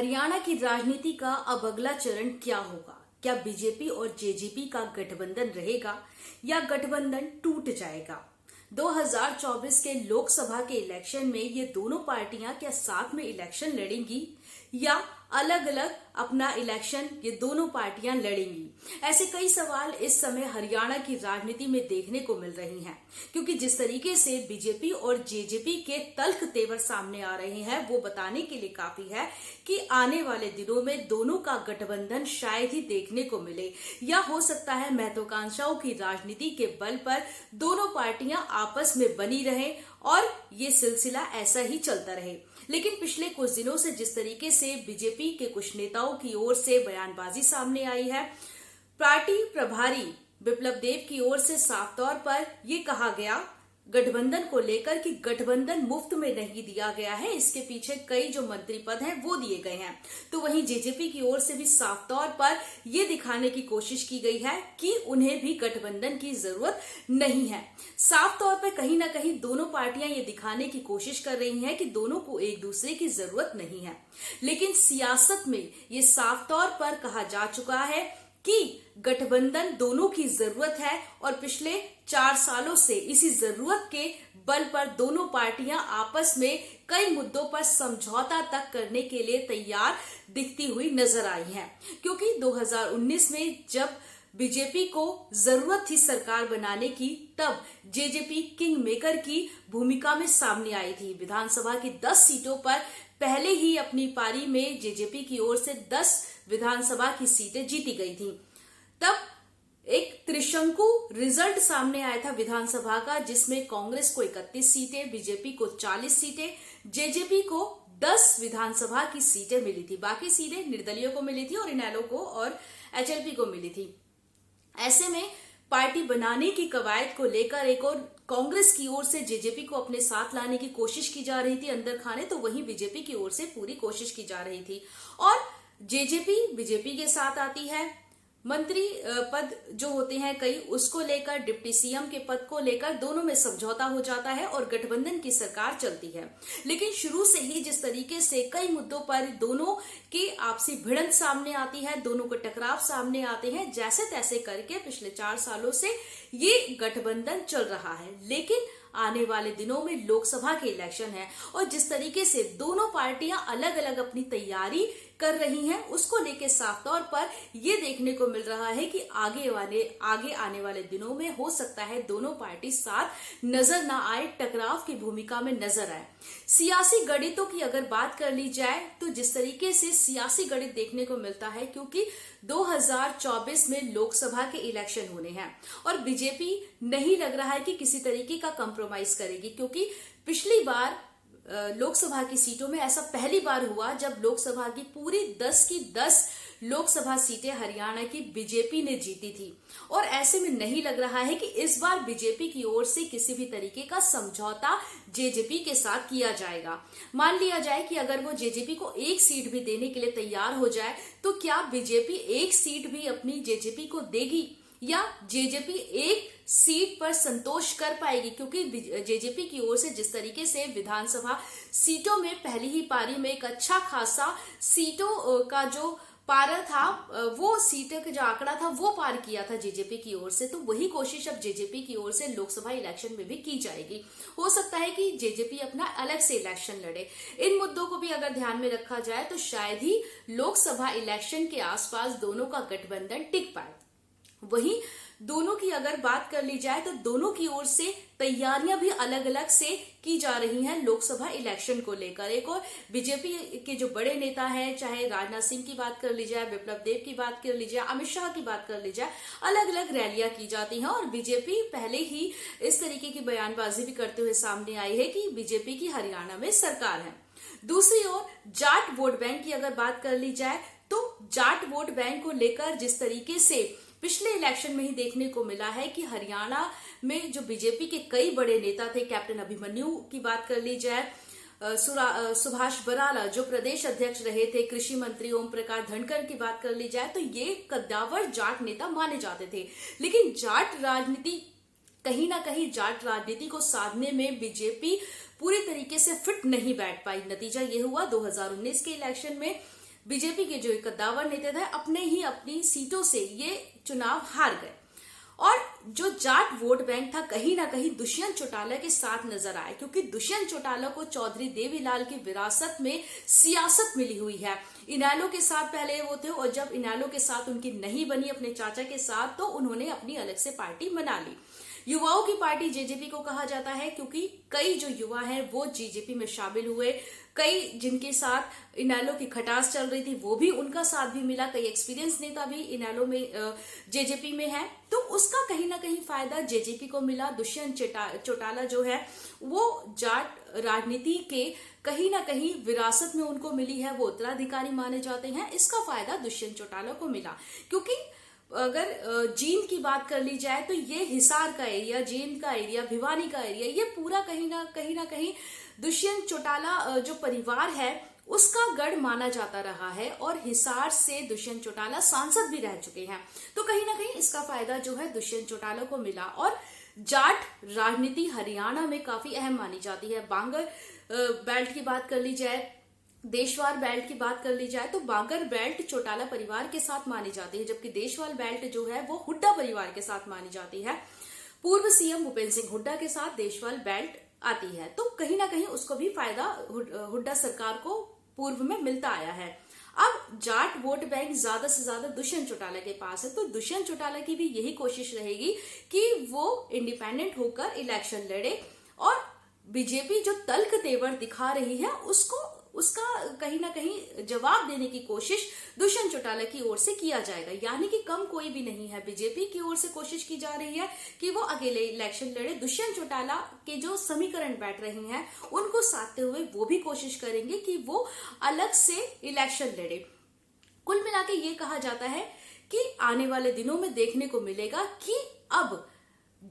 हरियाणा की राजनीति का अब अगला चरण क्या होगा? क्या बीजेपी और जेजेपी का गठबंधन रहेगा या गठबंधन टूट जाएगा? 2024 के लोकसभा के इलेक्शन में ये दोनों पार्टियां क्या साथ में इलेक्शन लड़ेंगी या अलग अलग अपना इलेक्शन ये दोनों पार्टियां लड़ेंगी? ऐसे कई सवाल इस समय हरियाणा की राजनीति में देखने को मिल रही हैं, क्योंकि जिस तरीके से बीजेपी और जेजेपी के तल्ख तेवर सामने आ रहे हैं वो बताने के लिए काफी है कि आने वाले दिनों में दोनों का गठबंधन शायद ही देखने को मिले, या हो सकता है महत्वाकांक्षाओं की राजनीति के बल पर दोनों पार्टियां आपस में बनी रहें और ये सिलसिला ऐसा ही चलता रहे। लेकिन पिछले कुछ दिनों से जिस तरीके से बीजेपी के कुछ नेताओं की ओर से बयानबाजी सामने आई है, पार्टी प्रभारी बिप्लब देब की ओर से साफ तौर पर यह कहा गया गठबंधन को लेकर कि गठबंधन मुफ्त में नहीं दिया गया है, इसके पीछे कई जो मंत्री पद हैं वो दिए गए हैं। तो वहीं जेजेपी की ओर से भी साफ तौर पर यह दिखाने की कोशिश की गई है कि उन्हें भी गठबंधन की जरूरत नहीं है। साफ तौर पर कहीं ना कहीं दोनों पार्टियां ये दिखाने की कोशिश कर रही हैं कि दोनों को एक दूसरे की जरूरत नहीं है, लेकिन सियासत में ये साफ तौर पर कहा जा चुका है कि गठबंधन दोनों की जरूरत है और पिछले 4 सालों से इसी जरूरत के बल पर दोनों पार्टियां आपस में कई मुद्दों पर समझौता तक करने के लिए तैयार दिखती हुई नजर आई हैं। क्योंकि 2019 में जब बीजेपी को जरूरत थी सरकार बनाने की, तब जेजेपी किंग मेकर की भूमिका में सामने आई थी। विधानसभा की 10 सीटों पर पहले ही अपनी पारी में जेजेपी की ओर से 10 विधानसभा की सीटें जीती गई थी। तब एक त्रिशंकु रिजल्ट सामने आया था विधानसभा का, जिसमें कांग्रेस को 31 सीटें, बीजेपी को 40 सीटें, जेजेपी को 10 विधानसभा की सीटें मिली थी। बाकी सीटें निर्दलीयों को मिली थी और इनेलो को और एचएलपी को मिली थी। ऐसे में पार्टी बनाने की कवायद को लेकर एक और कांग्रेस की ओर से जेजेपी को अपने साथ लाने की कोशिश की जा रही थी अंदर खाने, तो वहीं बीजेपी की ओर से पूरी कोशिश की जा रही थी। और जेजेपी बीजेपी के साथ आती है, मंत्री पद जो होते हैं कई, उसको लेकर, डिप्टी सीएम के पद को लेकर दोनों में समझौता हो जाता है और गठबंधन की सरकार चलती है। लेकिन शुरू से ही जिस तरीके से कई मुद्दों पर दोनों की आपसी भिड़ंत सामने आती है, दोनों के टकराव सामने आते हैं, जैसे तैसे करके पिछले 4 सालों से ये गठबंधन चल रहा है। लेकिन आने वाले दिनों में लोकसभा के इलेक्शन है और जिस तरीके से दोनों पार्टियां अलग अलग अपनी तैयारी कर रही हैं, उसको लेके साफ तौर पर यह देखने को मिल रहा है कि आगे आने वाले दिनों में हो सकता है दोनों पार्टी साथ नजर ना आए, टकराव की भूमिका में नजर आए। सियासी गणितों की अगर बात कर ली जाए तो जिस तरीके से सियासी गणित देखने को मिलता है, क्योंकि 2024 में लोकसभा के इलेक्शन होने हैं और बीजेपी नहीं लग रहा है कि किसी तरीके का कंप्रोमाइज करेगी, क्योंकि पिछली बार लोकसभा की सीटों में ऐसा पहली बार हुआ जब लोकसभा की पूरी 10 की 10 लोकसभा सीटें हरियाणा की बीजेपी ने जीती थी। और ऐसे में नहीं लग रहा है कि इस बार बीजेपी की ओर से किसी भी तरीके का समझौता जेजेपी के साथ किया जाएगा। मान लिया जाए कि अगर वो जेजेपी को 1 सीट भी देने के लिए तैयार हो जाए, तो क्या बीजेपी 1 सीट भी अपनी जेजेपी को देगी या जेजेपी 1 सीट पर संतोष कर पाएगी? क्योंकि जेजेपी की ओर से जिस तरीके से विधानसभा सीटों में पहली ही पारी में एक अच्छा खासा सीटों का जो पारा था, वो सीटों का जो आंकड़ा था वो पार किया था जेजेपी की ओर से, तो वही कोशिश अब जेजेपी की ओर से लोकसभा इलेक्शन में भी की जाएगी। हो सकता है कि जेजेपी अपना अलग से इलेक्शन लड़े। इन मुद्दों को भी अगर ध्यान में रखा जाए तो शायद ही लोकसभा इलेक्शन के आसपास दोनों का गठबंधन टिक पाए। वहीं दोनों की अगर बात कर ली जाए तो दोनों की ओर से तैयारियां भी अलग अलग से की जा रही हैं लोकसभा इलेक्शन को लेकर। एक और बीजेपी के जो बड़े नेता हैं, चाहे राजनाथ सिंह की बात कर ली जाए, बिप्लब देब की बात कर ली जाए, अमित शाह की बात कर ली जाए, अलग अलग रैलियां की जाती हैं और बीजेपी पहले ही इस तरीके की बयानबाजी भी करते हुए सामने आई है कि बीजेपी की हरियाणा में सरकार है। दूसरी ओर जाट वोट बैंक की अगर बात कर ली जाए तो जाट वोट बैंक को लेकर जिस तरीके से पिछले इलेक्शन में ही देखने को मिला है कि हरियाणा में जो बीजेपी के कई बड़े नेता थे, कैप्टन अभिमन्यु की बात कर ली जाए, सुभाष बराला जो प्रदेश अध्यक्ष रहे थे, कृषि मंत्री ओम प्रकाश धनखड़ की बात कर ली जाए तो ये कद्दावर जाट नेता माने जाते थे। लेकिन जाट राजनीति कहीं ना कहीं जाट राजनीति को साधने में बीजेपी पूरी तरीके से फिट नहीं बैठ पाई। नतीजा ये हुआ 2019 के इलेक्शन में बीजेपी के जो कद्दावर नेता थे अपनी सीटों से ये चुनाव हार गए। और जो जाट वोट बैंक था कहीं ना कहीं दुष्यंत चौटाला के साथ नजर आया, क्योंकि दुष्यंत चौटाला को चौधरी देवीलाल की विरासत में सियासत मिली हुई है। इनेलो के साथ पहले वो थे और जब इनेलो के साथ उनकी नहीं बनी अपने चाचा के साथ तो उन्होंने अपनी अलग से पार्टी बना ली। युवाओं की पार्टी जेजेपी को कहा जाता है क्योंकि कई जो युवा हैं वो जेजेपी में शामिल हुए। कई जिनके साथ इनेलो की खटास चल रही थी वो भी उनका साथ भी मिला। कई एक्सपीरियंस नेता भी इनेलो में जेजेपी में है, तो उसका कहीं ना कहीं फायदा जेजेपी को मिला। दुष्यंत चौटाला जो है वो जाट राजनीति के कहीं ना कहीं विरासत में उनको मिली है, वो उत्तराधिकारी माने जाते हैं। इसका फायदा दुष्यंत चौटाला को मिला, क्योंकि अगर जींद की बात कर ली जाए तो ये हिसार का एरिया, जींद का एरिया, भिवानी का एरिया, ये पूरा कहीं ना कहीं दुष्यंत चौटाला जो परिवार है उसका गढ़ माना जाता रहा है। और हिसार से दुष्यंत चौटाला सांसद भी रह चुके हैं, तो कहीं ना कहीं इसका फायदा जो है दुष्यंत चौटाला को मिला। और जाट राजनीति हरियाणा में काफी अहम मानी जाती है। बांगर बेल्ट की बात कर ली जाए, देशवाल बेल्ट की बात कर ली जाए तो बांगर बेल्ट चौटाला परिवार के साथ मानी जाती है, जबकि देशवाल बेल्ट जो है वो हुड्डा परिवार के साथ मानी जाती है। पूर्व सीएम भूपेंद्र सिंह हुड्डा के साथ देशवाल बेल्ट आती है, तो कहीं ना कहीं उसको भी फायदा हुड्डा सरकार को पूर्व में मिलता आया है। अब जाट वोट बैंक ज्यादा से ज्यादा दुष्यंत चौटाला के पास है, तो दुष्यंत चौटाला की भी यही कोशिश रहेगी कि वो इंडिपेंडेंट होकर इलेक्शन लड़े और बीजेपी जो तल्ख तेवर दिखा रही है उसका कहीं ना कहीं जवाब देने की कोशिश दुष्यंत चौटाला की ओर से किया जाएगा। यानी कि कम कोई भी नहीं है, बीजेपी की ओर से कोशिश की जा रही है कि वो अकेले इलेक्शन लड़े। दुष्यंत चौटाला के जो समीकरण बैठ रहे हैं उनको साधते हुए वो भी कोशिश करेंगे कि वो अलग से इलेक्शन लड़े। कुल मिला के ये कहा जाता है कि आने वाले दिनों में देखने को मिलेगा कि अब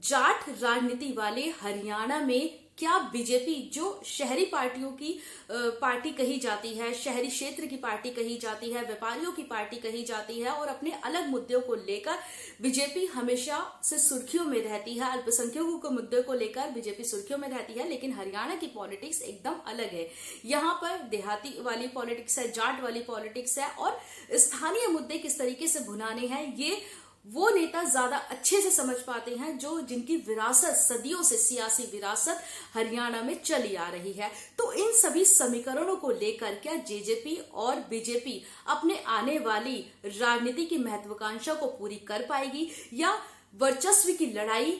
जाट राजनीति वाले हरियाणा में क्या बीजेपी जो शहरी पार्टियों की पार्टी कही जाती है, शहरी क्षेत्र की पार्टी कही जाती है, व्यापारियों की पार्टी कही जाती है और अपने अलग मुद्दों को लेकर बीजेपी हमेशा से सुर्खियों में रहती है। अल्पसंख्यकों के मुद्दे को लेकर बीजेपी सुर्खियों में रहती है, लेकिन हरियाणा की पॉलिटिक्स एकदम अलग है। यहाँ पर देहाती वाली पॉलिटिक्स है, जाट वाली पॉलिटिक्स है और स्थानीय मुद्दे किस तरीके से भुनाने हैं ये वो नेता ज्यादा अच्छे से समझ पाते हैं जो जिनकी विरासत सदियों से सियासी विरासत हरियाणा में चली आ रही है। तो इन सभी समीकरणों को लेकर क्या जेजेपी और बीजेपी अपने आने वाली राजनीति की महत्वाकांक्षा को पूरी कर पाएगी या वर्चस्व की लड़ाई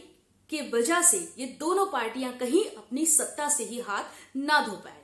के वजह से ये दोनों पार्टियां कहीं अपनी सत्ता से ही हाथ ना धो पाए।